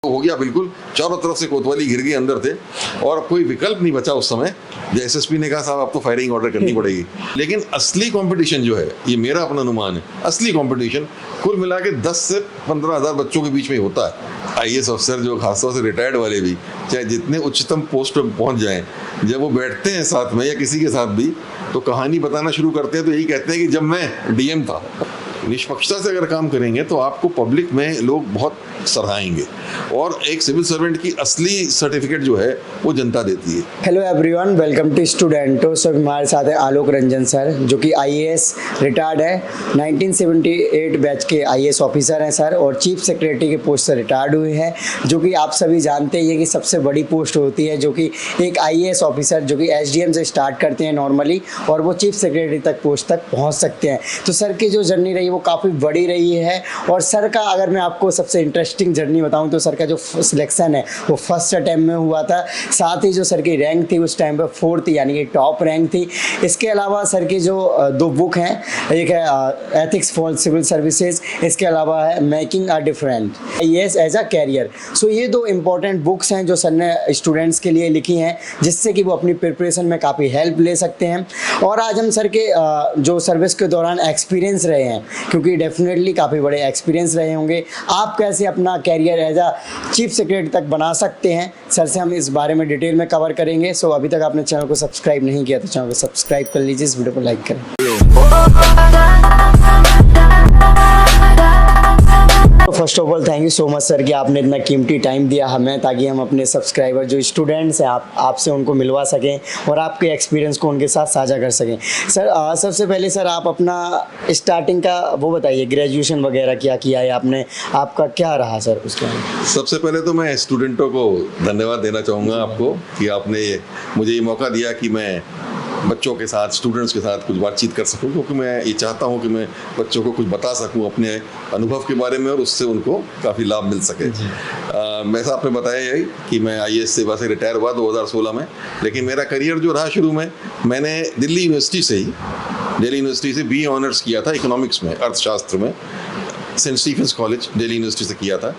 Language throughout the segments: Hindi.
हो गया बिल्कुल, चारों तरफ से कोतवाली घिर गए अंदर थे और अब कोई विकल्प नहीं बचा उस समय। जो एसएसपी ने कहा साहब अब तो फायरिंग ऑर्डर करनी पड़ेगी। लेकिन असली कंपटीशन जो है, ये मेरा अपना अनुमान है, असली कंपटीशन कुल मिला के 10 से 15,000 बच्चों के बीच में होता है। आईएएस अफसर जो खासतौर से रिटायर्ड वाले भी, चाहे जितने उच्चतम पोस्ट पर पहुंच जाएं, जब वो बैठते हैं साथ में या किसी के साथ भी, तो कहानी बताना शुरू करते हैं तो यही कहते हैं कि जब मैं डीएम था। निष्पक्षता से अगर काम करेंगे तो आपको पब्लिक में लोग बहुत सराहेंगे और एक सिविल सर्वेंट की असली सर्टिफिकेट जो है वो जनता देती है। हेलो एवरीवन, वेलकम टू स्टूडेंटो। सर हमारे साथ है आलोक रंजन सर, जो कि आईएएस रिटायर्ड है, 1978 बैच के आईएएस ऑफिसर हैं सर, और चीफ सेक्रेटरी के पोस्ट से रिटायर्ड हुए हैं। जो कि आप सभी जानते हैं कि सबसे बड़ी पोस्ट होती है, जो कि एक आईएएस ऑफिसर जो कि एसडीएम से स्टार्ट करते हैं नॉर्मली, और वो चीफ सेक्रेटरी तक पोस्ट तक पहुँच सकते हैं। तो सर की जो जर्नी रही वो काफ़ी बड़ी रही है। और सर का अगर मैं आपको सबसे इंटरेस्टिंग जर्नी बताऊं तो सर का जो सिलेक्शन है वो फर्स्ट अटेम्प्ट में हुआ था। साथ ही जो सर की रैंक थी उस टाइम पे 4th यानी कि टॉप रैंक थी। इसके अलावा सर की जो 2 बुक हैं, एक है एथिक्स फॉर सिविल सर्विसेज, इसके अलावा है making a difference IAS as a career. So ये 2 इंपॉर्टेंट बुक्स हैं जो सर ने स्टूडेंट्स के लिए लिखी हैं, जिससे कि वो अपनी प्रिपरेशन में काफ़ी हेल्प ले सकते हैं। और आज हम सर के जो सर्विस के दौरान एक्सपीरियंस रहे हैं, क्योंकि डेफिनेटली काफ़ी बड़े एक्सपीरियंस रहे होंगे, आप कैसे अपना career as a chief secretary तक बना सकते हैं, सर से हम इस बारे में डिटेल में कवर करेंगे। सो अभी तक आपने चैनल को सब्सक्राइब नहीं किया तो चैनल को सब्सक्राइब कर लीजिए, इस वीडियो को लाइक करें। First of all thank you so much sir कि आपने इतना कीमती टाइम दिया हमें, ताकि हम अपने सब्सक्राइबर जो स्टूडेंट्स हैं आपसे उनको मिलवा सकें और आपके एक्सपीरियंस को उनके साथ साझा कर सकें। सर सबसे पहले सर आप अपना स्टार्टिंग का वो बताइए, ग्रेजुएशन वगैरह क्या किया है आपने, आपका क्या रहा सर उसके बाद? सबसे पहले तो मैं स्टूडेंटों को धन्यवाद देना चाहूँगा आपको कि आपने मुझे ये मौका दिया कि मैं बच्चों के साथ, स्टूडेंट्स के साथ कुछ बातचीत कर सकूं, क्योंकि मैं ये चाहता हूं कि मैं बच्चों को कुछ बता सकूं अपने अनुभव के बारे में और उससे उनको काफ़ी लाभ मिल सके। वैसा आपने बताया यही कि मैं आईएएस सेवा से रिटायर हुआ 2016 में, लेकिन मेरा करियर जो रहा शुरू में, मैंने दिल्ली यूनिवर्सिटी से BA ऑनर्स किया था इकोनॉमिक्स में, अर्थशास्त्र में, saint Stephen's college Delhi university से किया था।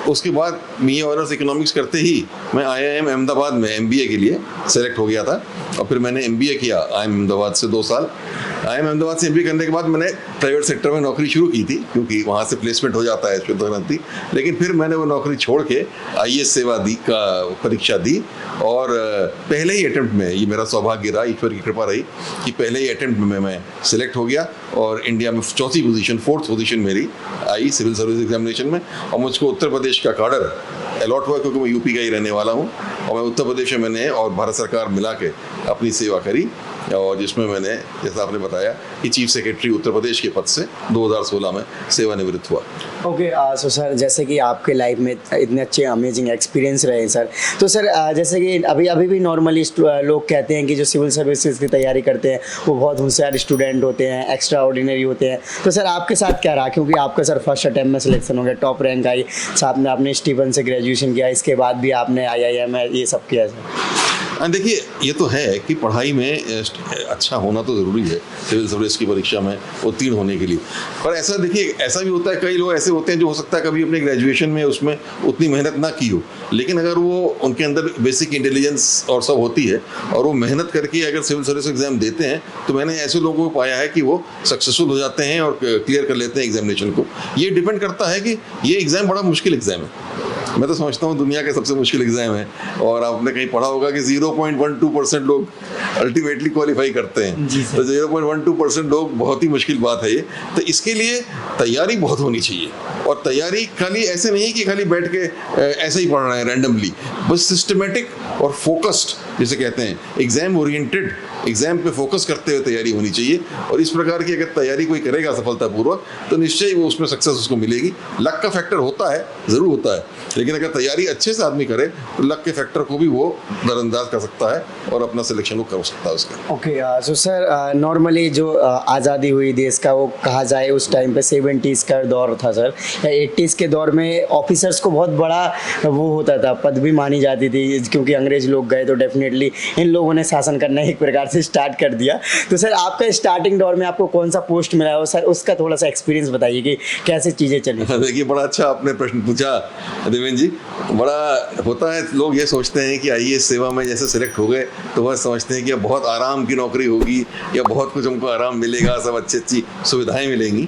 उसके बाद BA ऑनर्स इकोनॉमिक्स करते ही मैं IIM अहमदाबाद में MBA के लिए सेलेक्ट हो गया था, और फिर मैंने MBA किया IIM अहमदाबाद से 2 साल। IIM अहमदाबाद से MBA करने के बाद मैंने प्राइवेट सेक्टर में नौकरी शुरू की थी, क्योंकि वहाँ से प्लेसमेंट हो जाता है शुद्ध क्रांति। लेकिन फिर मैंने वो नौकरी छोड़ के आईएएस सेवा का परीक्षा दी, और पहले ही अटेम्प्ट में, ये मेरा सौभाग्य रहा, ईश्वर की कृपा रही कि पहले ही अटेम्प्ट में मैं सिलेक्ट हो गया, और इंडिया में 4th पोजीशन मेरी आई सिविल सर्विस एग्जामिनेशन में। और मुझको उत्तर प्रदेश का काडर अलॉट हुआ, क्योंकि मैं यूपी का ही रहने वाला हूँ, और मैं उत्तर प्रदेश में मैंने और भारत सरकार मिला के अपनी सेवा करी, और जिसमें मैंने, जैसा आपने बताया, कि चीफ सेक्रेटरी उत्तर प्रदेश के पद से 2016 में सेवानिवृत्त हुआ। ओके, सो सर जैसे कि आपके लाइफ में इतने अच्छे अमेजिंग एक्सपीरियंस रहे सर, तो सर जैसे कि अभी भी नॉर्मली लोग कहते हैं कि जो सिविल सर्विसेज की तैयारी करते हैं वो बहुत होशियार स्टूडेंट होते हैं, एक्स्ट्रा ऑर्डिनरी होते हैं। तो सर आपके साथ क्या रहा, क्योंकि आपका सर फर्स्ट अटेम्प्ट में सिलेक्शन हो गया, टॉप रैंक आई, साथ में आपने स्टीफन से ग्रेजुएशन किया, इसके बाद भी आपने IIM में ये सब किया सर? देखिए, ये तो है कि पढ़ाई में अच्छा होना तो ज़रूरी है सिविल सर्विस की परीक्षा में उत्तीर्ण होने के लिए। पर ऐसा देखिए, ऐसा भी होता है, कई लोग ऐसे होते हैं जो हो सकता है कभी अपने ग्रेजुएशन में उसमें उतनी मेहनत ना की हो, लेकिन अगर वो उनके अंदर बेसिक इंटेलिजेंस और सब होती है और वो मेहनत करके अगर सिविल सर्विस एग्जाम देते हैं, तो मैंने ऐसे लोगों को पाया है कि वो सक्सेसफुल हो जाते हैं और क्लियर कर लेते हैं एग्जामिनेशन को। ये डिपेंड करता है कि ये एग्ज़ाम बड़ा मुश्किल एग्ज़ाम है। मैं तो समझता हूँ दुनिया के सबसे मुश्किल एग्ज़ाम है, और आपने कहीं पढ़ा होगा कि 0.12% लोग अल्टीमेटली क्वालिफाई करते हैं। तो 0.12% लोग, बहुत ही मुश्किल बात है ये। तो इसके लिए तैयारी बहुत होनी चाहिए, और तैयारी खाली ऐसे नहीं कि खाली बैठ के ऐसे ही पढ़ना है रैंडमली, बस सिस्टमेटिक और फोकस्ड, जिसे कहते हैं एग्जाम ओरिएंटेड, एग्जाम पे फोकस करते हुए तैयारी होनी चाहिए। और इस प्रकार की अगर तैयारी कोई करेगा सफलतापूर्वक, तो निश्चय ही वो उसमें सक्सेस उसको मिलेगी। लक का फैक्टर होता है, ज़रूर होता है, लेकिन अगर तैयारी अच्छे से आदमी करे तो लक के फैक्टर को भी वो नज़रअंदाज कर सकता है और अपना सिलेक्शन को कर सकता है उसका। ओके, सो सर नॉर्मली जो आज़ादी हुई देश का, वो कहा जाए उस टाइम पे 70s का दौर था सर, या 80s के दौर में ऑफिसर्स को बहुत बड़ा वो होता था, पद भी मानी जाती थी, क्योंकि अंग्रेज लोग गए तो डेफिनेटली इन लोगों ने शासन करना एक प्रकार से से स्टार्ट कर दिया। तो सर आपका स्टार्टिंग दौर में आपको कौन सा पोस्ट मिला हो सर, उसका थोड़ा सा एक्सपीरियंस बताइए कि कैसे चीज़ें चली। देखिए, बड़ा अच्छा आपने प्रश्न पूछा देवेंद्र जी। बड़ा होता है, लोग ये सोचते हैं कि आईएएस सेवा में जैसे सिलेक्ट हो गए तो वह समझते हैं कि अब बहुत आराम की नौकरी होगी या बहुत कुछ हमको आराम मिलेगा, सब अच्छी सुविधाएं मिलेंगी,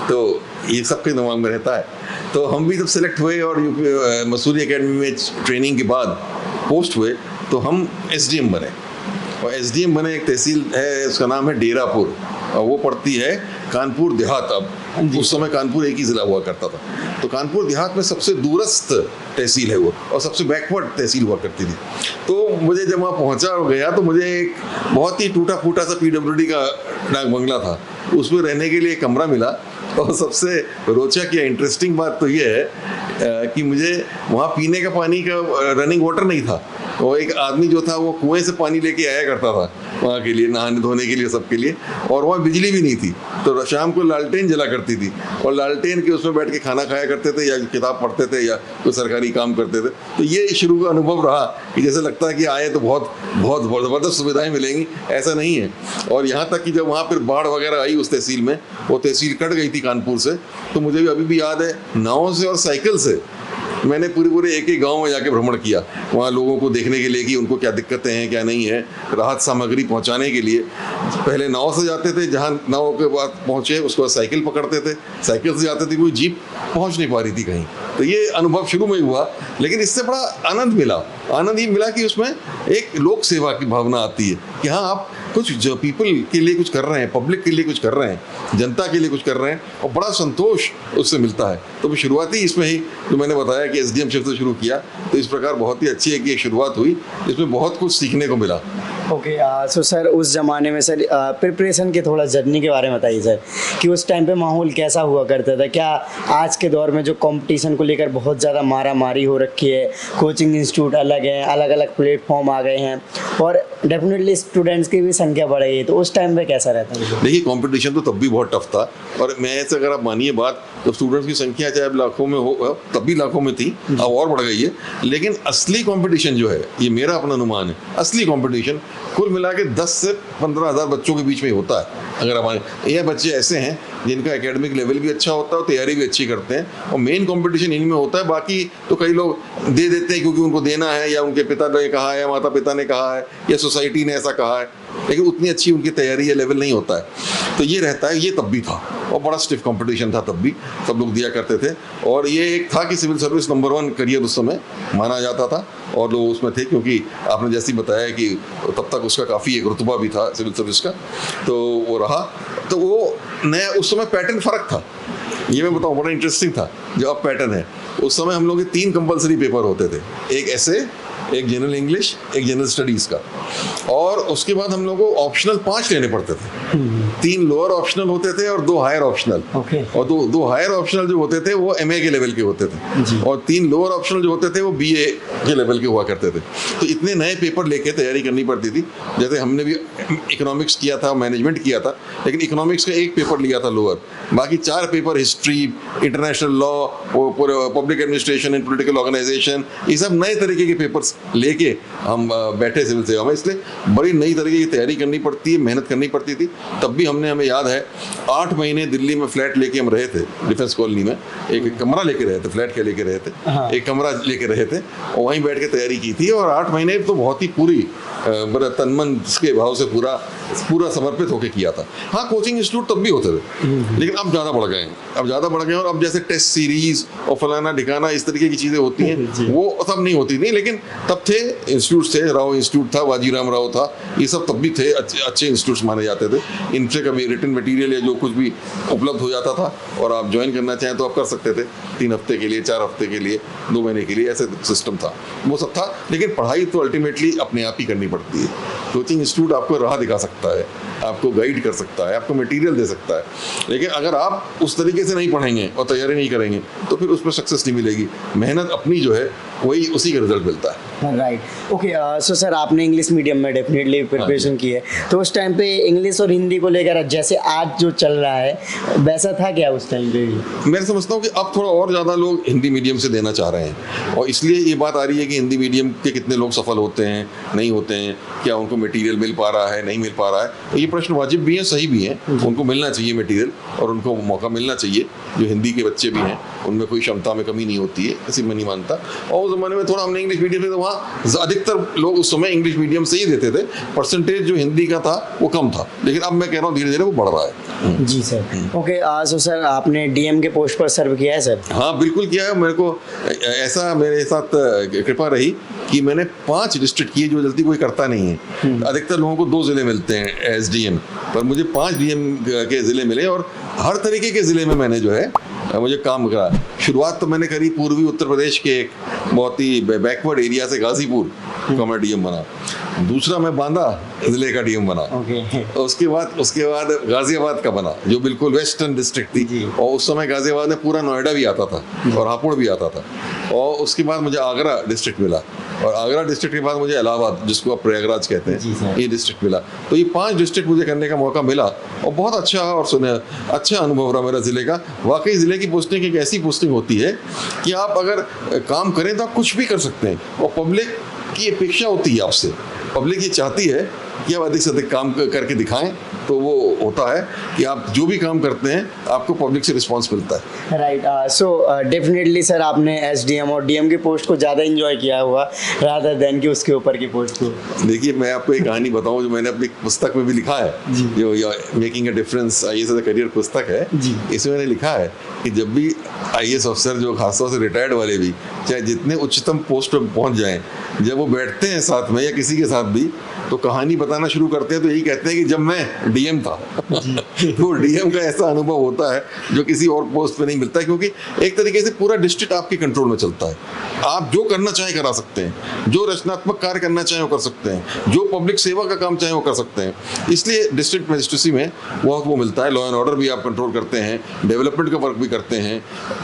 तो ये सबके दिमाग में रहता है। तो हम भी जब सिलेक्ट हुए और मसूरी एकेडमी में ट्रेनिंग के बाद पोस्ट हुए तो हम एसडीएम बने, और एसडीएम बने एक तहसील है, उसका नाम है डेरापुर, और वो पड़ती है कानपुर देहात। अब उस समय कानपुर एक ही ज़िला हुआ करता था, तो कानपुर देहात में सबसे दूरस्थ तहसील है वो, और सबसे बैकवर्ड तहसील हुआ करती थी। तो मुझे जब वहाँ पहुँचा और गया तो मुझे एक बहुत ही टूटा फूटा सा पीडब्ल्यूडी का डाक बंगला था, उसमें रहने के लिए एक कमरा मिला। और सबसे रोचक या इंटरेस्टिंग बात तो ये है कि मुझे वहाँ पीने का पानी का रनिंग वाटर नहीं था। वो एक आदमी जो था वो कुएं से पानी लेके आया करता था वहाँ के लिए, नहाने धोने के लिए, सबके लिए, और वहाँ बिजली भी नहीं थी, तो शाम को लालटेन जला करती थी, और लालटेन के उसमें बैठ के खाना खाया करते थे या किताब पढ़ते थे या कोई सरकारी काम करते थे। तो ये शुरू का अनुभव रहा कि जैसे लगता है कि आए तो बहुत बहुत ज़बरदस्त सुविधाएं मिलेंगी, ऐसा नहीं है। और यहाँ तक कि जब वहाँ फिर बाढ़ वगैरह आई उस तहसील में, वो तहसील कट गई थी कानपुर से, तो मुझे अभी भी याद है, नाव से और साइकिल से मैंने पूरे एक एक गांव में जाके भ्रमण किया, वहाँ लोगों को देखने के लिए कि उनको क्या दिक्कतें हैं क्या नहीं है, राहत सामग्री पहुँचाने के लिए। पहले नाव से जाते थे, जहाँ नाव के बाद पहुँचे उसके बाद साइकिल पकड़ते थे, साइकिल से जाते थे, कोई जीप पहुँच नहीं पा रही थी कहीं। तो ये अनुभव शुरू में ही हुआ, लेकिन इससे बड़ा आनंद मिला। आनंद ये मिला कि उसमें एक लोक सेवा की भावना आती है कि हाँ, आप कुछ जो पीपल के लिए कुछ कर रहे हैं, पब्लिक के लिए कुछ कर रहे हैं, जनता के लिए कुछ कर रहे हैं, और बड़ा संतोष उससे मिलता है। तो शुरुआती इसमें ही जो मैंने बताया कि एसडीएम शिफ्ट से शुरू किया, तो इस प्रकार बहुत ही अच्छी एक शुरुआत हुई, जिसमें बहुत कुछ सीखने को मिला। ओके, सो सर उस ज़माने में सर प्रिपरेशन के थोड़ा जर्नी के बारे में बताइए सर, कि उस टाइम पे माहौल कैसा हुआ करता था। क्या आज के दौर में जो कंपटीशन को लेकर बहुत ज़्यादा मारा मारी हो रखी है, कोचिंग इंस्टीट्यूट अलग हैं, अलग अलग प्लेटफॉर्म आ गए हैं, और डेफिनेटली स्टूडेंट्स की भी संख्या बढ़ गई है, तो उस टाइम पे कैसा रहता है? देखिए, कंपटीशन तो तब भी बहुत टफ था, और मैं ऐसे अगर आप मानिए बात, तो स्टूडेंट्स की संख्या चाहे लाखों में हो, तब भी लाखों में थी, अब और बढ़ गई है। लेकिन असली कंपटीशन जो है, ये मेरा अपना अनुमान है, असली कंपटीशन कुल मिला के 10 से 15,000 बच्चों के बीच में होता है। अगर हमारे ये बच्चे ऐसे हैं जिनका एकेडमिक लेवल भी अच्छा होता है और तैयारी भी अच्छी करते हैं, और मेन कंपटीशन इनमें होता है। बाकी तो कई लोग दे देते हैं क्योंकि उनको देना है, या उनके पिता ने कहा है, या माता पिता ने कहा है, या सोसाइटी ने ऐसा कहा है, लेकिन उतनी अच्छी उनकी तैयारी या लेवल नहीं होता है। तो ये रहता है, ये तब भी था, और बड़ा स्टिफ कंपटीशन था तब भी, सब लोग दिया करते थे। और ये एक था कि सिविल सर्विस नंबर 1 करियर उस समय माना जाता था, और लोग उसमें थे, क्योंकि आपने जैसे बताया कि तब तक उसका काफ़ी एक रुतबा भी था सिविल सर्विस का, तो वो रहा। तो वो नया उस समय पैटर्न फ़र्क था, ये मैं बताऊँ, बड़ा इंटरेस्टिंग था। जो अब पैटर्न है, उस समय हम लोग के 3 कंपलसरी पेपर होते थे, एक ऐसे, एक जनरल इंग्लिश, एक जनरल स्टडीज़ का, और उसके बाद हम लोगों को ऑप्शनल 5 लेने पड़ते थे। 3 लोअर ऑप्शनल होते थे और 2 हायर ऑप्शनल। और दो हायर ऑप्शनल जो होते थे वो एमए के लेवल के होते थे, और 3 लोअर ऑप्शनल जो होते थे वो बीए के लेवल के हुआ करते थे। तो इतने नए पेपर लेके तैयारी करनी पड़ती थी। जैसे हमने भी इकोनॉमिक्स किया था, मैनेजमेंट किया था, लेकिन इकोनॉमिक्स का एक पेपर लिया था लोअर, बाकी 4 paper history, international law, public administration and political organisation, ये सब नए तरीके के पेपर्स लेके हम बैठे सिविल सेवा में। इसलिए बड़ी नई तरीके की तैयारी करनी पड़ती है, मेहनत करनी पड़ती थी। तब भी हमें याद है 8 महीने दिल्ली में फ्लैट लेके हम रहे थे, डिफेंस कॉलोनी में। एक कमरा लेके रहे थे, फ्लैट क्या लेके रहे थे, एक कमरा लेके रहे थे, और वहीं बैठ के तैयारी की थी। और 8 महीने तो बहुत ही पूरी बड़ा तन मन के भाव से पूरा समर्पित होकर किया था। हाँ, कोचिंग इंस्टीट्यूट तब भी होते थे, लेकिन अब ज़्यादा बढ़ गए हैं, और अब जैसे टेस्ट सीरीज और फलाना ठिकाना इस तरीके की चीज़ें होती हैं, वो सब नहीं होती थी। लेकिन तब थे इंस्टीट्यूट थे, राव इंस्टीट्यूट था, वाजीराम राव था, ये सब तब भी थे, अच्छे इंस्टीट्यूट्स माने जाते थे। इनसे कभी रिटन मटेरियल या जो कुछ भी उपलब्ध हो जाता था, और आप ज्वाइन करना चाहें तो आप कर सकते थे, 3 हफ्ते के लिए, 4 हफ्ते के लिए, 2 महीने के लिए, ऐसे सिस्टम था, वो सब था। लेकिन पढ़ाई तो अल्टीमेटली अपने आप ही करनी पड़ती है। कोचिंग इंस्टीट्यूट आपको राह दिखा सकता है, आपको गाइड कर सकता है, आपको मटेरियल दे सकता है, लेकिन अगर आप उस तरीके से नहीं पढ़ेंगे और तैयारी नहीं करेंगे तो फिर उसमें सक्सेस नहीं मिलेगी। मेहनत अपनी जो है वही उसी का रिजल्ट मिलता है। Right, okay. सो सर, आपने इंग्लिश मीडियम में डेफिनेटली प्रिपरेशन की है, तो उस टाइम पे इंग्लिश और हिंदी को लेकर जैसे आज जो चल रहा है वैसा था क्या उस टाइम पे भी? मैं समझता हूँ कि अब थोड़ा और ज़्यादा लोग हिंदी मीडियम से देना चाह रहे हैं, और इसलिए ये बात आ रही है कि हिंदी मीडियम के कितने लोग सफल होते हैं, नहीं होते हैं, क्या उनको मटेरियल मिल पा रहा है, नहीं मिल पा रहा है। ये प्रश्न वाजिब भी हैं, सही भी हैं, उनको मिलना चाहिए मटेरियल और उनको मौका मिलना चाहिए। जो हिंदी के बच्चे भी हैं उनमें कोई क्षमता में कमी नहीं होती है, ऐसी मैं नहीं मानता। और उस ज़माने में थोड़ा हमने इंग्लिश मीडियम से, तो वहाँ अधिकतर लोग उस समय इंग्लिश मीडियम से ही देते थे, परसेंटेज जो हिंदी का था वो कम था, लेकिन अब मैं कह रहा हूँ धीरे धीरे वो बढ़ रहा है। जी सर, ओके। सो सर, आपने डीएम के पोस्ट पर सर्व किया है सर? हाँ बिल्कुल किया है। मेरे को ऐसा मेरे साथ कृपा रही कि मैंने 5 डिस्ट्रिक्ट किए, जो जल्दी कोई करता नहीं है। अधिकतर लोगों को 2 ज़िले मिलते हैं एस डी एम, पर मुझे 5 डीएम के ज़िले मिले, और हर तरीके के ज़िले में मैंने जो है मुझे काम करा। शुरुआत तो मैंने करी पूर्वी उत्तर प्रदेश के एक बहुत ही बैकवर्ड एरिया से, गाजीपुर का मैं डीएम बना। दूसरा मैं बांदा ज़िले का डीएम बना। उसके बाद गाजियाबाद का बना, जो बिल्कुल वेस्टर्न डिस्ट्रिक्ट थी, और उस समय गाजियाबाद में पूरा नोएडा भी आता था और हापुड़ भी आता था। और उसके बाद मुझे आगरा डिस्ट्रिक्ट मिला, और आगरा डिस्ट्रिक्ट के बाद मुझे इलाहाबाद, जिसको आप प्रयागराज कहते हैं, ये डिस्ट्रिक्ट मिला। तो ये 5 डिस्ट्रिक्ट मुझे करने का मौका मिला, और बहुत अच्छा और अच्छा अनुभव रहा मेरा ज़िले का। वाकई ज़िले की पोस्टिंग एक ऐसी पोस्टिंग होती है कि आप अगर काम करें तो आप कुछ भी कर सकते हैं, और पब्लिक की अपेक्षा होती है आपसे। पब्लिक ये चाहती है कि आप अधिक से अधिक काम करके दिखाएं, तो वो होता है कि आप जो भी काम करते हैं आपको पब्लिक से रिस्पांस मिलता है। राइट, सो डेफिनेटली सर, आपने एसडीएम और डीएम की पोस्ट को ज़्यादा एंजॉय किया हुआ रादर देन कि उसके ऊपर की पोस्ट को। देखिए, मैं आपको एक कहानी बताऊं जो मैंने अपनी पुस्तक में भी लिखा है, जो making a difference IAS as a career पुस्तक है। इसमें मैंने लिखा है कि जब भी आईएएस अफसर, जो खासतौर से रिटायर्ड वाले भी, चाहे जितने उच्चतम पोस्ट पर पहुंच जाएं, जब वो बैठते हैं साथ में या किसी के साथ भी, तो कहानी बताना शुरू करते हैं तो यही कहते हैं कि जब मैं डीएम था। तो डीएम का ऐसा अनुभव होता है जो किसी और पोस्ट पे नहीं मिलता है, क्योंकि एक तरीके से पूरा डिस्ट्रिक्ट आपके कंट्रोल में चलता है। आप जो करना चाहें करा सकते हैं, जो रचनात्मक कार्य करना चाहें वो कर सकते हैं, जो पब्लिक सेवा का काम चाहें वो कर सकते हैं। इसलिए डिस्ट्रिक्ट मजिस्ट्रेसी में वो मिलता है। लॉ एंड ऑर्डर भी आप कंट्रोल करते हैं, डेवलपमेंट का वर्क भी करते हैं,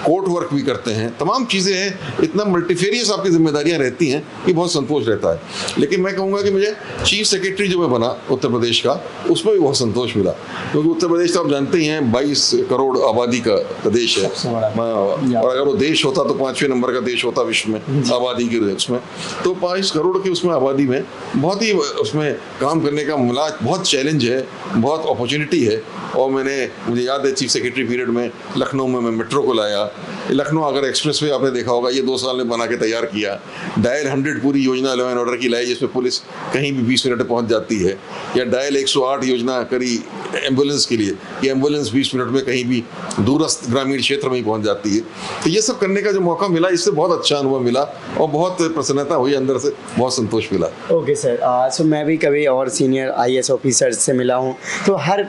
कोर्ट वर्क भी करते हैं, तमाम चीज़ें हैं। इतना मल्टीफेरियस आपकी जिम्मेदारियां रहती हैं कि बहुत संतोष रहता है। लेकिन मैं कहूँगा कि मुझे चीफ सेक्रेटरी जो मैं बना उत्तर प्रदेश का, उसमें भी बहुत संतोष मिला, क्योंकि उत्तर प्रदेश तो आप जानते ही हैं 22 करोड़ आबादी का प्रदेश है, और अगर वो देश होता तो 5वें नंबर का देश होता विश्व में आबादी के उसमें। तो 22 करोड़ की उसमें आबादी में बहुत ही उसमें काम करने का मिला, बहुत चैलेंज है, बहुत अपॉर्चुनिटी है। और मुझे याद है चीफ सेक्रेटरी पीरियड में लखनऊ में मैं मेट्रो को लाया। लखनऊ अगर एक्सप्रेस वे आपने देखा होगा, ये 2 साल में बना के तैयार किया। डायल 100 पूरी योजना लॉ एंड ऑर्डर की लाई, जिसमें पुलिस कहीं भी 20 मिनट में पहुंच जाती है। या डायल 108 योजना करी एम्बुलेंस के लिए, कि एम्बुलेंस 20 मिनट में कहीं भी दूरस्थ ग्रामीण क्षेत्र में ही पहुंच जाती है। तो ये सब करने का जो मौका मिला, इससे बहुत अच्छा अनुभव मिला और बहुत प्रसन्नता हुई अंदर से, बहुत संतोष मिला। ओके सर, सो मैं भी कभी और सीनियर आईएएस ऑफिसर्स से मिला हूँ, तो हर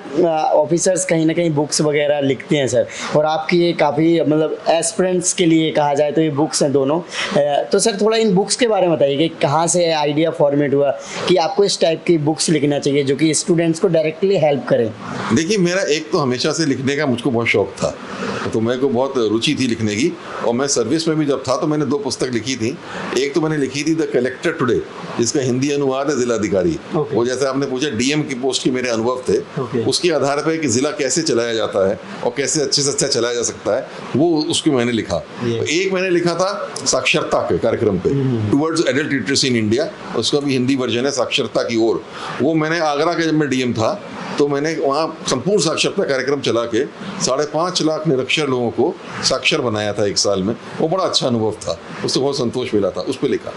ऑफिसर्स कहीं ना कहीं बुक्स वगैरह लिखते हैं सर, और आपकी ये काफ़ी मतलब एस्पिरेंट्स के लिए कहा जाए तो ये बुक्स हैं दोनों। तो सर थोड़ा इन बुक्स के बारे में बताइए कि कहाँ से आइडिया फॉर्मेट हुआ कि आपको इस टाइप की बुक्स लिखना चाहिए जो कि स्टूडेंट्स को डायरेक्टली हेल्प करें। देखिए, मेरा एक तो हमेशा से लिखने का मुझको बहुत शौक था, तो मेरे को बहुत रुचि थी लिखने की। और मैं सर्विस में भी जब था तो मैंने 2 पुस्तक लिखी थी। एक तो मैंने लिखी थी द कलेक्टर टुडे, जिसका हिंदी अनुवाद है जिलाधिकारी। वो जैसे आपने पूछा डीएम की पोस्ट के मेरे अनुभव थे, उसके आधार पर कि जिला कैसे चलाया जाता है और कैसे अच्छे से अच्छा चलाया जा सकता है, वो उसको मैंने लिखा। एक मैंने लिखा था साक्षरता के कार्यक्रम पे, towards adult literacy in India, उसका भी हिंदी वर्जन है, साक्षरता की ओर। वो मैंने आगरा के, जब मैं डीएम था तो मैंने वहाँ संपूर्ण साक्षरता कार्यक्रम चला के 5.5 लाख निरक्षर लोगों को साक्षर बनाया था 1 साल में। वो बड़ा अच्छा अनुभव था, उससे बहुत संतोष मिला था, उस पर लिखा।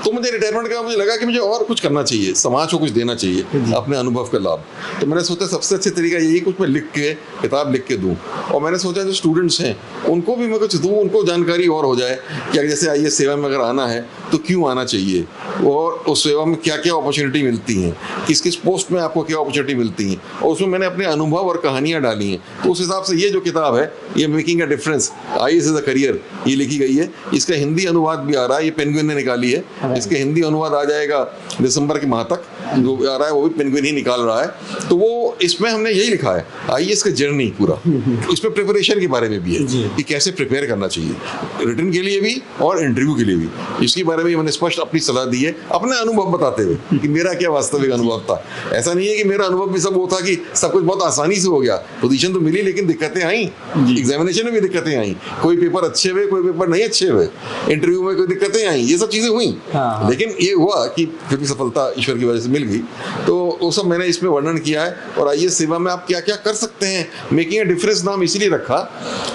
तो मुझे रिटायरमेंट का मुझे लगा कि मुझे और कुछ करना चाहिए, समाज को कुछ देना चाहिए अपने अनुभव का लाभ। तो मैंने सोचा सबसे अच्छे तरीका यही कुछ मैं लिख के, किताब लिख के दूँ। और मैंने सोचा जो स्टूडेंट्स हैं उनको भी मैं कुछ दूँ, उनको जानकारी और हो जाए कि जैसे आईएएस सेवा में अगर आना है तो क्यों आना चाहिए, और उस सेवा में क्या क्या अपॉर्चुनिटी मिलती हैं, किस किस पोस्ट में आपको क्या अपॉर्चुनिटी मिलती हैं, और उसमें मैंने अपने अनुभव और कहानियाँ डाली हैं। तो उस हिसाब से ये जो किताब है, ये making a difference IAS as a career, ये लिखी गई है। इसका हिंदी अनुवाद भी आ रहा है, ये पेंगुइन ने निकाली है। इसके हिंदी अनुवाद आ जाएगा दिसंबर के माह तक, जो आ रहा है वो भी पेंगुइन ही निकाल रहा है। तो वो इसमें हमने यही लिखा है आईएएस का जर्नी पूरा, इसमें प्रिपरेशन के बारे में भी है कि कैसे प्रिपेयर करना चाहिए रिटन के लिए भी और इंटरव्यू के लिए भी। इसके बारे में मैंने स्पष्ट अपनी सलाह दी है, अपने अनुभव बताते हुए कि मेरा क्या वास्तविक अनुभव था। ऐसा नहीं है कि मेरा अनुभव भी सब वो था कि सब कुछ बहुत आसानी से हो गया, पोजीशन तो मिली लेकिन दिक्कतें आई, एग्जामिनेशन में भी दिक्कतें आई, कोई पेपर अच्छे हुए कोई पेपर नहीं अच्छे हुए, इंटरव्यू में कोई दिक्कतें आई, ये सब चीजें हुई। लेकिन ये हुआ कि फिर भी सफलता ईश्वर की वजह से मिल गई। तो वो सब मैंने इसमें वर्णन किया है। और आईएएस सेवा में आप क्या क्या कर सकते हैं, मेकिंग अ डिफरेंस नाम इसीलिए रखा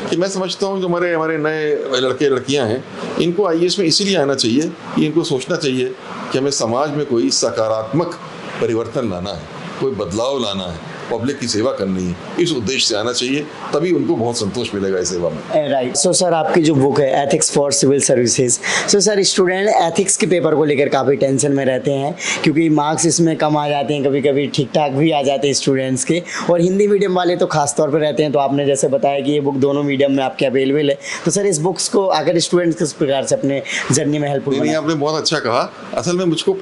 कि मैं समझता हूँ जो हमारे नए लड़के लड़कियाँ हैं, इनको आईएएस में इसीलिए आना चाहिए कि इनको सोचना चाहिए कि हमें समाज में कोई सकारात्मक परिवर्तन लाना है, कोई बदलाव लाना है, पब्लिक की सेवा करनी है, इस उद्देश्य से आना चाहिए, तभी उनको बहुत संतोष मिलेगा इस सेवा में। राइट। सो सर, आपकी जो बुक है ethics for civil services, so sir student ethics के पेपर को लेकर काफ़ी टेंशन में रहते हैं, क्योंकि मार्क्स इसमें कम आ जाते हैं, कभी कभी ठीक ठाक भी आ जाते हैं स्टूडेंट्स के, और हिंदी मीडियम वाले तो खास तौर पर रहते हैं। तो आपने जैसे बताया कि ये बुक दोनों मीडियम में आपके अवेलेबल है, तो सर इस बुक्स को अगर स्टूडेंट्स किस प्रकार से अपने जर्नी में हेल्पफुल नहीं, आपने बहुत अच्छा कहा। असल में मुझको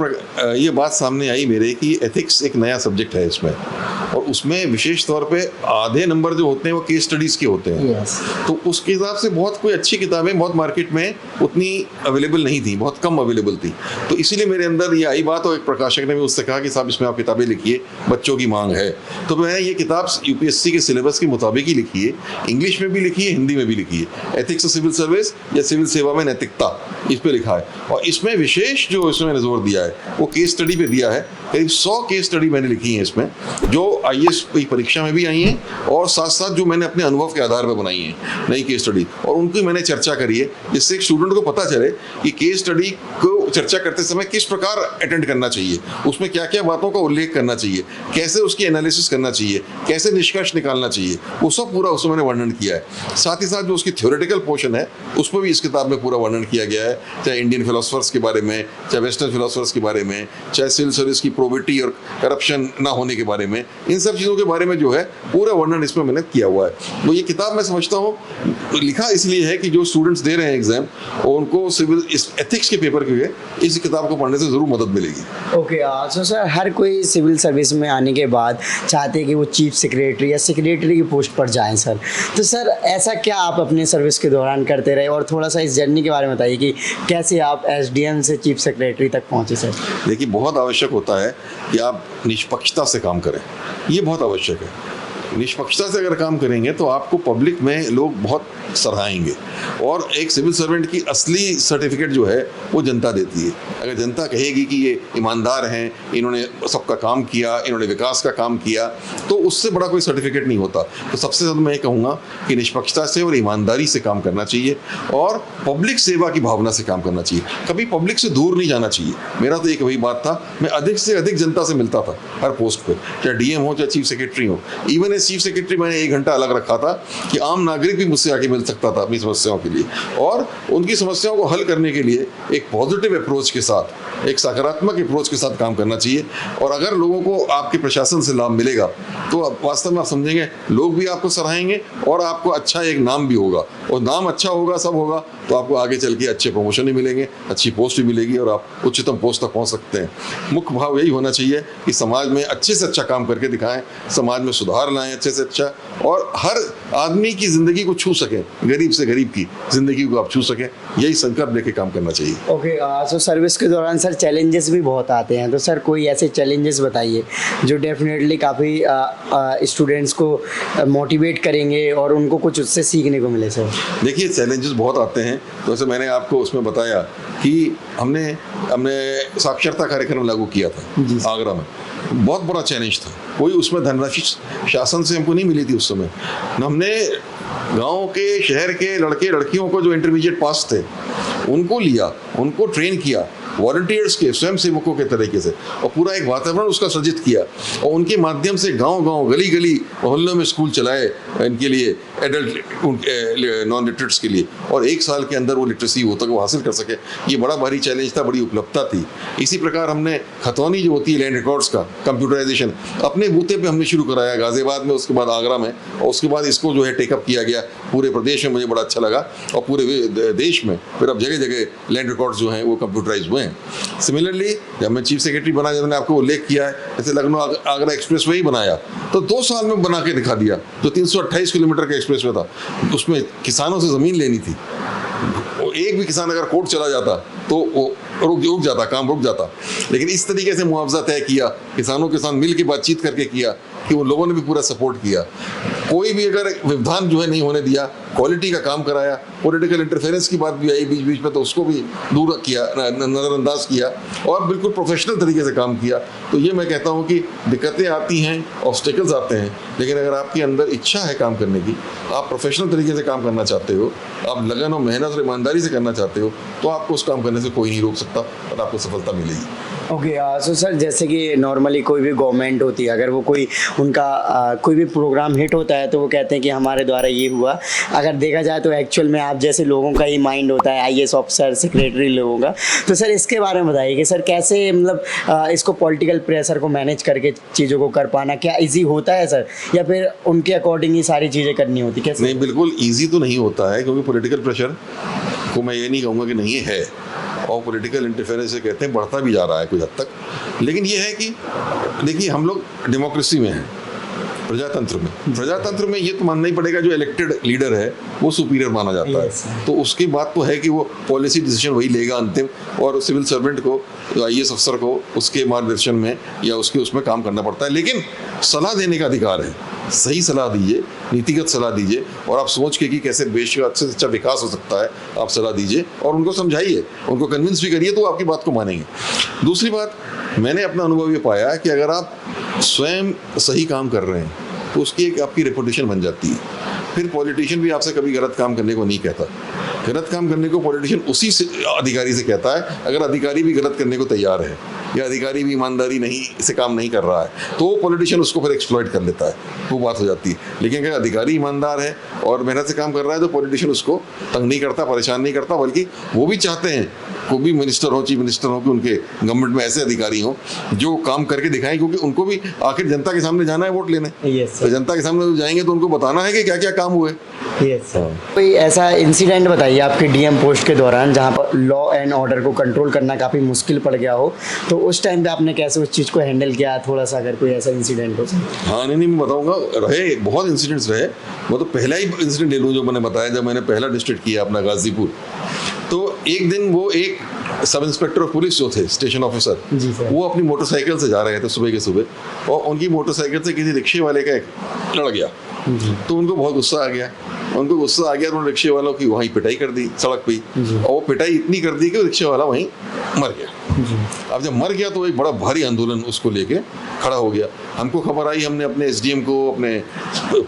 ये बात सामने आई मेरे कि एथिक्स एक नया सब्जेक्ट है इसमें, और उसमें विशेष तौर पे आधे नंबर जो होते हैं वो केस स्टडीज़ के होते हैं। तो उसके हिसाब से बहुत कोई अच्छी किताबें बहुत मार्केट में उतनी अवेलेबल नहीं थी, बहुत कम अवेलेबल थी। तो इसीलिए मेरे अंदर ये आई बात, और एक प्रकाशक ने भी उससे कहा कि साहब इसमें आप किताबें लिखिए, बच्चों की मांग है। तो मैंने ये किताब यूपीएससी के सिलेबस के मुताबिक ही लिखी है, इंग्लिश में भी लिखी है, हिंदी में भी लिखी है। एथिक्स ऑफ सिविल सर्विस या सिविल सेवा में नैतिकता, इस पर लिखा है। और इसमें विशेष जो इसमें मैंने जोर दिया है वो केस स्टडी पे दिया है। करीब 100 केस स्टडी मैंने लिखी है इसमें, जो आईएएस की परीक्षा में भी आई हैं, और साथ साथ जो मैंने अपने अनुभव के आधार पर बनाई हैं नई केस स्टडी, और उनकी मैंने चर्चा करी है, जिससे एक स्टूडेंट को पता चले कि केस स्टडी को चर्चा करते समय किस प्रकार अटेंड करना चाहिए, उसमें क्या क्या बातों का उल्लेख करना चाहिए, कैसे उसकी एनालिसिस करना चाहिए, कैसे निष्कर्ष निकालना चाहिए, वो सब पूरा उसमें मैंने वर्णन किया है। साथ ही साथ जो उसकी थ्योरेटिकल पोर्शन है उस पर भी इस किताब में पूरा वर्णन किया गया है, चाहे इंडियन फिलोसफर्स के बारे में, चाहे वेस्टर्न फिलोसफर्स के बारे में, चाहे सिविल सर्विस की प्रोबिटी और करप्शन ना होने के बारे में, इन सब चीज़ों के बारे में जो है पूरा वर्णन इसमें मैंने किया हुआ है। तो ये किताब मैं समझता हूँ लिखा इसलिए है कि जो स्टूडेंट्स दे रहे हैं एग्जाम, और उनको सिविल एथिक्स के पेपर के लिए इस किताब को पढ़ने से ज़रूर मदद मिलेगी। ओके, सो सर हर कोई सिविल सर्विस में आने के बाद चाहते हैं कि वो चीफ सेक्रेटरी या सेक्रेटरी की पोस्ट पर जाएं सर, तो सर ऐसा क्या आप अपने सर्विस के दौरान करते रहे, और थोड़ा सा इस जर्नी के बारे में बताइए कि कैसे आप एसडीएम से चीफ सेक्रेटरी तक पहुँचे सर। देखिए, बहुत आवश्यक होता है कि आप निष्पक्षता से काम करें, ये बहुत आवश्यक है। निष्पक्षता से अगर काम करेंगे तो आपको पब्लिक में लोग बहुत सराहेंगे, और एक सिविल सर्वेंट की असली सर्टिफिकेट जो है वो जनता देती है। अगर जनता कहेगी कि ये ईमानदार हैं, इन्होंने सबका काम किया, इन्होंने विकास का काम किया, तो उससे बड़ा कोई सर्टिफिकेट नहीं होता। तो सबसे ज़्यादा मैं ये कहूँगा कि निष्पक्षता से और ईमानदारी से काम करना चाहिए, और पब्लिक सेवा की भावना से काम करना चाहिए। कभी पब्लिक से दूर नहीं जाना चाहिए। मेरा तो एक वही बात था, मैं अधिक से अधिक जनता से मिलता था हर पोस्ट पर, चाहे डीएम हो चाहे चीफ सेक्रेटरी हो। इवन चीफ सेक्रेटरी मैंने 1 घंटा अलग रखा था कि आम नागरिक भी मुझसे आके मिल सकता था अपनी समस्याओं के लिए, और उनकी समस्याओं को हल करने के लिए एक पॉजिटिव अप्रोच के साथ, एक सकारात्मक अप्रोच के साथ काम करना चाहिए। और अगर लोगों को आपके प्रशासन से लाभ मिलेगा तो वास्तव में आप समझेंगे लोग भी आपको सराहेंगे, और आपको अच्छा एक नाम भी होगा, और नाम अच्छा होगा, सब होगा, तो आपको आगे चल के अच्छे प्रमोशन भी मिलेंगे, अच्छी पोस्ट भी मिलेगी, और आप उच्चतम पोस्ट तक पहुंच सकते हैं। मुख्य भाव यही होना चाहिए कि समाज में अच्छे से अच्छा काम करके दिखाएं, समाज में सुधार लाएं अच्छे से अच्छा, और हर आदमी की ज़िंदगी को छू सकें, गरीब से गरीब की ज़िंदगी को आप छू सकें, यही संकल्प लेके काम करना चाहिए। ओके, सो सर्विस के दौरान सर चैलेंजेस भी बहुत आते हैं, तो सर कोई ऐसे चैलेंजेस बताइए जो डेफिनेटली काफ़ी स्टूडेंट्स को मोटिवेट करेंगे और उनको कुछ उससे सीखने को मिले सर। देखिए, चैलेंजेस बहुत आते हैं। तो जैसे मैंने आपको उसमें बताया कि हमने साक्षरता कार्यक्रम लागू किया था आगरा में, बहुत बड़ा चैलेंज था। कोई उसमें धनराशि शासन से हमको नहीं मिली थी उस समय। हमने गांव के, शहर के लड़के लड़कियों को जो इंटरमीडिएट पास थे उनको लिया, उनको ट्रेन किया, वॉलंटियर्स के, स्वयं सेवकों के तरीके से, और पूरा एक वातावरण उसका सृजित किया, और उनके माध्यम से गांव-गांव, गली-गली, मोहल्लों में स्कूल चलाए इनके लिए, एडल्ट नॉन लिटरेट्स के लिए, और 1 साल के अंदर वो लिटरेसी वो तक वो हासिल कर सके। ये बड़ा भारी चैलेंज था, बड़ी उपलब्धता थी। इसी प्रकार हमने खतौनी जो होती है लैंड रिकॉर्ड्स का कंप्यूटराइजेशन अपने बूते पे हमने शुरू कराया, गाजियाबाद में, उसके बाद आगरा में, और उसके बाद इसको जो है टेकअप किया गया पूरे प्रदेश में। मुझे बड़ा अच्छा लगा, और पूरे देश में फिर अब जगह जगह लैंड रिकॉर्ड्स जो हैं वो कंप्यूटराइज हुए हैं। सिमिलरली जब मैं चीफ सेक्रेटरी बना, जब मैंने आपको उल्लेख किया है, जैसे लखनऊ आगरा एक्सप्रेस वे ही बनाया तो 2 साल में बना के दिखा दिया। जो 328 किलोमीटर का एक्सप्रेस वे था, उसमें किसानों से ज़मीन लेनी थी, एक भी किसान अगर कोर्ट चला जाता तो वो रुक जाता, काम रुक जाता। लेकिन इस तरीके से मुआवजा तय किया, किसानों के साथ मिल के बातचीत करके किया, कि उन लोगों ने भी पूरा सपोर्ट किया। कोई भी अगर व्यवधान जो है नहीं होने दिया, क्वालिटी का काम कराया। पॉलिटिकल इंटरफेरेंस की बात भी आई बीच बीच में, तो उसको भी दूर किया, नज़रअंदाज किया, और बिल्कुल प्रोफेशनल तरीके से काम किया। तो ये मैं कहता हूँ कि दिक्कतें आती हैं, ऑब्स्टेकल्स आते हैं, लेकिन अगर आपके अंदर इच्छा है काम करने की, आप प्रोफेशनल तरीके से काम करना चाहते हो, आप लगन और मेहनत और ईमानदारी से करना चाहते हो, तो आपको उस काम करने से कोई नहीं रोक सकता और आपको सफलता मिलेगी। ओके, सो सर, जैसे कि नॉर्मली कोई भी गवर्नमेंट होती है, अगर वो कोई उनका कोई भी प्रोग्राम हिट होता है तो वो कहते हैं कि हमारे द्वारा ये हुआ। अगर देखा जाए तो एक्चुअल में आप जैसे लोगों का ही माइंड होता है, आईएएस ऑफिसर, सेक्रेटरी लोगों का। तो सर इसके बारे में बताइए कि सर कैसे मतलब इसको पॉलिटिकल प्रेशर को मैनेज करके चीज़ों को कर पाना क्या ईजी होता है सर, या फिर उनके अकॉर्डिंग ही सारी चीज़ें करनी होती कैसे? नहीं, बिल्कुल ईजी तो नहीं होता है, क्योंकि पॉलिटिकल प्रेशर को मैं ये नहीं कहूँगा कि नहीं है, और पॉलिटिकल इंटरफेरेंस से कहते हैं बढ़ता भी जा रहा है कुछ हद तक। लेकिन ये है कि देखिए, हम लोग डेमोक्रेसी में हैं, प्रजातंत्र में ये तो मानना ही पड़ेगा, जो इलेक्टेड लीडर है वो सुपीरियर माना जाता है। तो उसकी बात तो है कि वो पॉलिसी डिसीजन वही लेगा अंतिम, और सिविल सर्वेंट को, आईएएस अफसर को उसके मार्गदर्शन में या उसके उसमें काम करना पड़ता है। लेकिन सलाह देने का अधिकार है, सही सलाह दीजिए, नीतिगत सलाह दीजिए, और आप सोच के कि कैसे देश का अच्छे से अच्छा विकास हो सकता है, आप सलाह दीजिए और उनको समझाइए, उनको कन्विंस भी करिए, तो आपकी बात को मानेंगे। दूसरी बात, मैंने अपना अनुभव ये पाया कि अगर आप स्वयं सही काम कर रहे हैं तो उसकी एक आपकी रेपुटेशन बन जाती है। फिर पॉलिटिशियन भी आपसे कभी गलत काम करने को नहीं कहता। गलत काम करने को पॉलिटिशियन उसी से अधिकारी से कहता है, अगर अधिकारी भी गलत करने को तैयार है या अधिकारी भी ईमानदारी नहीं से काम नहीं कर रहा है, तो पॉलिटिशियन उसको फिर एक्सप्लॉइट कर लेता है, वो बात हो जाती है। लेकिन अगर अधिकारी ईमानदार है और मेहनत से काम कर रहा है, तो पॉलिटिशियन उसको तंग नहीं करता, परेशान नहीं करता, बल्कि वो भी चाहते हैं कोई भी मिनिस्टर हो, चीफ मिनिस्टर हो, कि उनके गवर्नमेंट में ऐसे अधिकारी हों जो काम करके दिखाएं, क्योंकि उनको भी आखिर जनता के सामने जाना है वोट लेने। तो जनता के सामने जाएंगे तो उनको बताना है कि क्या क्या काम हुए। कोई ऐसा इंसिडेंट बताइए आपके डीएम पोस्ट के दौरान जहाँ पर लॉ एंड ऑर्डर को कंट्रोल करना काफ़ी मुश्किल पड़ गया हो, तो उस टाइम पे आपने कैसे उस चीज़ को हैंडल किया, थोड़ा सा अगर कोई ऐसा इंसिडेंट हो। हाँ, नहीं, मैं बताऊंगा, रहे बहुत इंसिडेंट्स रहे। वो तो पहला ही इंसिडेंट ले लूँ जो मैंने बताया, जब मैंने पहला डिस्ट्रिक्ट किया अपना गाजीपुर, तो एक दिन वो एक सब इंस्पेक्टर ऑफ पुलिस जो थे, स्टेशन ऑफिसर, वो अपनी मोटरसाइकिल से जा रहे थे सुबह के सुबह, और उनकी मोटरसाइकिल से किसी रिक्शे वाले का लड़ गया। तो उनको बहुत गुस्सा आ गया, तो उन्होंने रिक्शे वालों की वहीं पिटाई कर दी सड़क पे, और वो पिटाई इतनी कर दी कि रिक्शे वाला वहीं मर गया। अब जब मर गया तो एक बड़ा भारी आंदोलन उसको लेके खड़ा हो गया। हमको खबर आई, हमने अपने एसडीएम को, अपने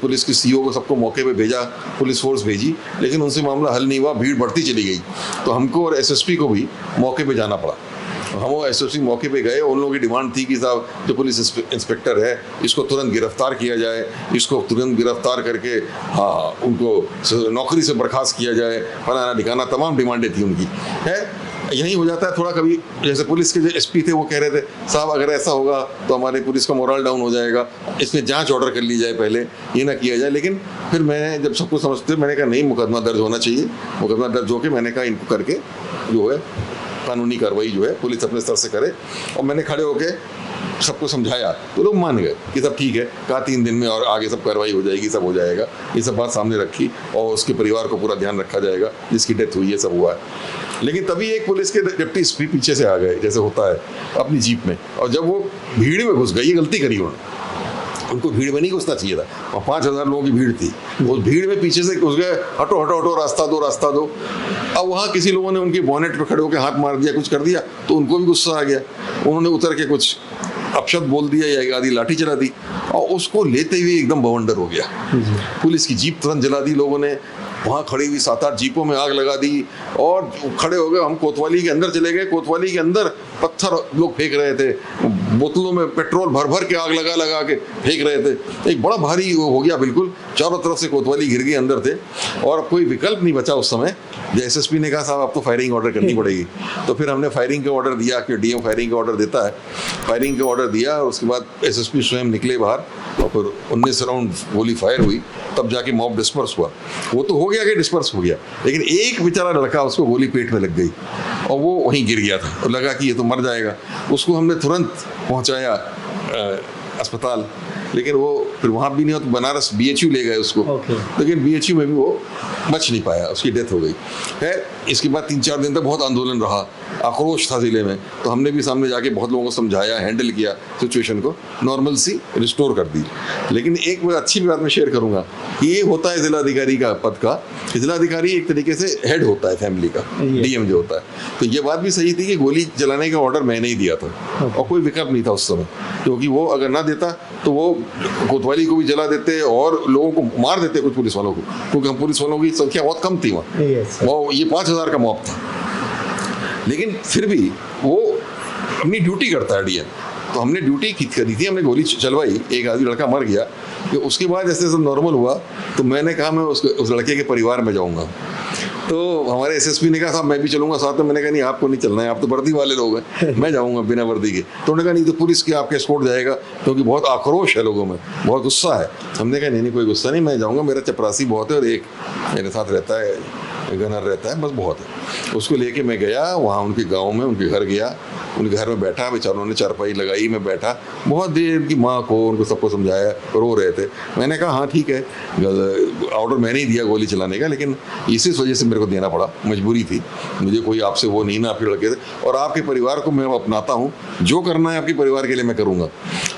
पुलिस के सीओ को, सबको मौके पे भेजा, पुलिस फोर्स भेजी, लेकिन उनसे मामला हल नहीं हुआ, भीड़ बढ़ती चली गई। तो हमको और एसएसपी को भी मौके पे जाना पड़ा। हम वो एसएसपी मौके पे गए, उन लोगों की डिमांड थी कि साहब जो पुलिस इंस्पेक्टर है इसको तुरंत गिरफ्तार किया जाए, इसको तुरंत गिरफ्तार करके उनको नौकरी से बर्खास्त किया जाए, फलाना ठिकाना, तमाम डिमांडें थी उनकी। है यही हो जाता है थोड़ा कभी, जैसे पुलिस के जो एसपी थे वो कह रहे थे साहब अगर ऐसा होगा तो हमारे पुलिस का मोरल डाउन हो जाएगा, इसमें जांच ऑर्डर कर ली जाए, पहले ये ना किया जाए। लेकिन फिर मैंने जब सबको समझते, मैंने कहा नहीं, मुकदमा दर्ज होना चाहिए। मुकदमा दर्ज होकर मैंने कहा इनको करके जो है कानूनी कार्रवाई जो है पुलिस अपने स्तर से करे, और मैंने खड़े होकर सबको समझाया तो लोग मान गए कि सब ठीक है। कहा 3 दिन में और आगे सब कार्रवाई हो जाएगी, सब हो जाएगा। ये सब बात सामने रखी और उसके परिवार को पूरा ध्यान रखा जाएगा, जिसकी डेथ हुई है, सब हुआ है। लेकिन तभी एक पुलिस के डिप्टी एसपी पीछे से आ गए, जैसे होता है, अपनी जीप में, और जब वो भीड़ में घुस गई, ये गलती करी उन्होंने, उनको भीड़ में नहीं घुसना चाहिए था, और 5000 लोगों की भीड़ थी, उस भीड़ में पीछे से घुस गए, हटो हटो हटो, रास्ता दो रास्ता दो। अब वहाँ किसी लोगों ने उनके बोनेट पर खड़े होकर हाथ मार दिया, कुछ कर दिया, तो उनको भी गुस्सा आ गया। उन्होंने उतर के कुछ अपशब्द बोल दिया या आदि लाठी चला दी, और उसको लेते हुए एकदम बवंडर हो गया। पुलिस की जीप तुरंत जला दी लोगों ने, वहाँ खड़ी हुई 7-8 जीपों में आग लगा दी और खड़े हो गए। हम कोतवाली के अंदर चले गए। कोतवाली के अंदर पत्थर लोग फेंक रहे थे, बोतलों में पेट्रोल भर भर के आग लगा लगा के फेंक रहे थे। एक बड़ा भारी वो हो गया, बिल्कुल चारों तरफ से कोतवाली घिर गई अंदर थे और कोई विकल्प नहीं बचा उस समय। एसएसपी ने कहा साहब अब तो फायरिंग ऑर्डर करनी पड़ेगी। तो फिर हमने फायरिंग का ऑर्डर दिया कि डीएम फायरिंग का ऑर्डर देता है। फायरिंग का ऑर्डर दिया और उसके बाद एसएसपी स्वयं निकले बाहर और फिर 19 राउंड गोली फायर हुई, तब जाके मॉब डिस्पर्स हुआ। वो तो हो गया कि डिस्पर्स हो गया, लेकिन एक बेचारा लड़का, उसको गोली पेट में लग गई और वो वहीं गिर गया था और लगा कि ये तो मर जाएगा। उसको हमने तुरंत पहुंचाया अस्पताल, लेकिन वो फिर वहाँ भी नहीं हो तो बनारस बीएचयू ले गए उसको। लेकिन बीएचयू में भी वो बच नहीं पाया, उसकी डेथ हो गई है। इसके बाद 3-4 दिन तक बहुत आंदोलन रहा, आक्रोश था ज़िले में। तो हमने भी सामने जाके बहुत लोगों को समझाया, हैंडल किया सिचुएशन को, नॉर्मल सी रिस्टोर कर दी। लेकिन एक अच्छी बात मैं शेयर करूँगा कि ये होता है जिलाधिकारी का पद का, जिलाधिकारी एक तरीके से हेड होता है फैमिली का, डीएम जो होता है। तो ये बात भी सही थी कि गोली जलाने का ऑर्डर मैंने ही दिया था और कोई विकल्प नहीं था उस समय, क्योंकि वो अगर ना देता तो वो कोतवाली को भी जला देते और लोगों को मार देते, कुछ पुलिस वालों को, क्योंकि हम पुलिस वालों की संख्या बहुत कम थी वहाँ। वो ये 5000 का मॉब था, लेकिन फिर भी वो अपनी ड्यूटी करता है डीएम। तो हमने ड्यूटी करी थी, हमने गोली चलवाई, एक आदमी लड़का मर गया। तो उसके बाद जैसे जैसे नॉर्मल हुआ तो मैंने कहा मैं उस लड़के के परिवार में जाऊँगा। तो हमारे एसएसपी ने कहा साहब मैं भी चलूंगा साथ में। मैंने कहा नहीं, आपको नहीं चलना है, आप तो वर्दी वाले लोग हैं, मैं जाऊंगा बिना वर्दी के। तो उन्होंने कहा नहीं, तो पुलिस के आपके एस्कॉर्ट जाएगा, क्योंकि बहुत आक्रोश है लोगों में, बहुत गुस्सा है। हमने कहा नहीं कोई गुस्सा नहीं, मैं जाऊंगा, मेरा चपरासी बहुत है और एक मेरे साथ रहता है, गनर रहता है, बस बहुत है। उसको लेके मैं गया वहाँ उनके गाँव में, उनके घर गया, उनके घर में बैठा, बेचारों ने चारपाई लगाई, मैं बैठा बहुत देर, उनकी माँ को उनको सबको समझाया, रो रहे थे। मैंने कहा हाँ ठीक है, ऑर्डर मैंने ही दिया गोली चलाने का, लेकिन इसी वजह से मेरे को देना पड़ा, मजबूरी थी, मुझे कोई आपसे वो नहीं ना, आपके लड़के थे और आपके परिवार को मैं अपनाता हूँ, जो करना है आपके परिवार के लिए मैं करूँगा।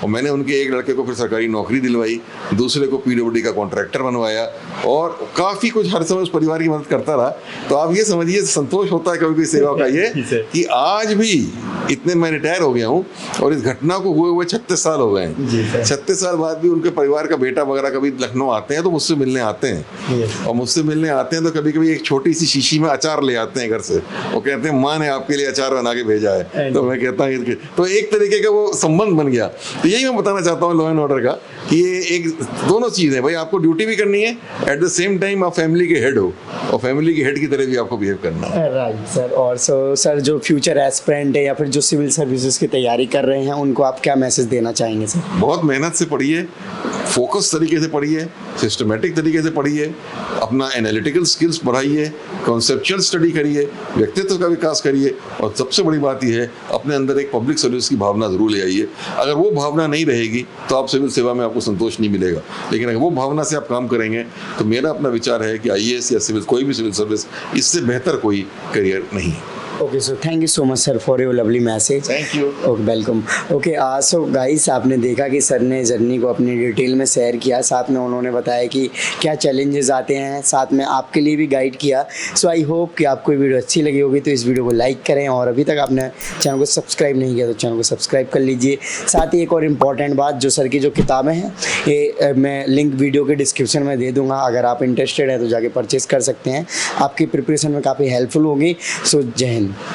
और मैंने उनके एक लड़के को फिर सरकारी नौकरी दिलवाई, दूसरे को पीडब्ल्यूडी का कॉन्ट्रैक्टर बनवाया और काफ़ी कुछ हर समय उस परिवार की मदद करता रहा। तो आप ये समझिए संतोष होता है कभी भी सेवा का ये कि आज भी इतने मैं रिटायर हो गया हूँ और इस घटना को हुए 36 साल हो गए हैं। 36 साल बाद भी उनके परिवार का बेटा वगैरह कभी लखनऊ आते हैं तो मुझसे मिलने आते हैं और मुझसे मिलने आते हैं तो कभी कभी एक छोटी सी शीशी में अचार ले आते हैं घर से और कहते हैं माँ ने आपके लिए अचार बना के भेजा है। तो मैं कहता हूँ तो एक तरीके का वो संबंध बन गया। तो यही मैं बताना चाहता हूँ लॉ एंड ऑर्डर का कि ये एक दोनों चीज़ है भाई, आपको ड्यूटी भी करनी है, एट द सेम टाइम आप फैमिली के हेड हो और फैमिली के हेड की तरह भी आपको बिहेव करना है। Right sir. और सर जो फ्यूचर एस्पिरेंट है या फिर जो सिविल सर्विसेज की तैयारी कर रहे हैं उनको आप क्या मैसेज देना चाहेंगे सर? बहुत मेहनत से पढ़िए, फोकस तरीके से पढ़िए, सिस्टमेटिक तरीके से पढ़िए, अपना एनालिटिकल स्किल्स बढ़ाइए, कॉन्सेप्चुअल स्टडी करिए, व्यक्तित्व का विकास करिए और सबसे बड़ी बात यह है अपने अंदर एक पब्लिक सर्विस की भावना जरूर ले आइए। अगर वो भावना नहीं रहेगी तो आप सिविल सेवा में आपको संतोष नहीं मिलेगा, लेकिन अगर वो भावना से आप काम करेंगे तो मेरा अपना विचार है कि आईएएस या सिविल कोई भी सिविल सर्विस इससे बेहतर कोई करियर नहीं है। Okay sir, thank you so much sir for your lovely message. Thank you. Okay, welcome. Okay, so guys आपने देखा कि सर ने जर्नी को अपनी डिटेल में शेयर किया, साथ में उन्होंने बताया कि क्या चैलेंजेस आते हैं, साथ में आपके लिए भी गाइड किया। सो आई होप कि आपको वीडियो अच्छी लगी होगी, तो इस वीडियो को लाइक करें और अभी तक आपने चैनल को सब्सक्राइब नहीं किया तो चैनल को सब्सक्राइब कर लीजिए। साथ ही एक और इम्पॉर्टेंट बात, जो सर की जो किताबें हैं ये मैं लिंक वीडियो के डिस्क्रिप्शन में दे दूँगा, अगर आप इंटरेस्टेड हैं तो जाके परचेज़ कर सकते हैं, आपकी प्रिपरेशन में काफ़ी हेल्पफुल होगी। सो जय हिंद।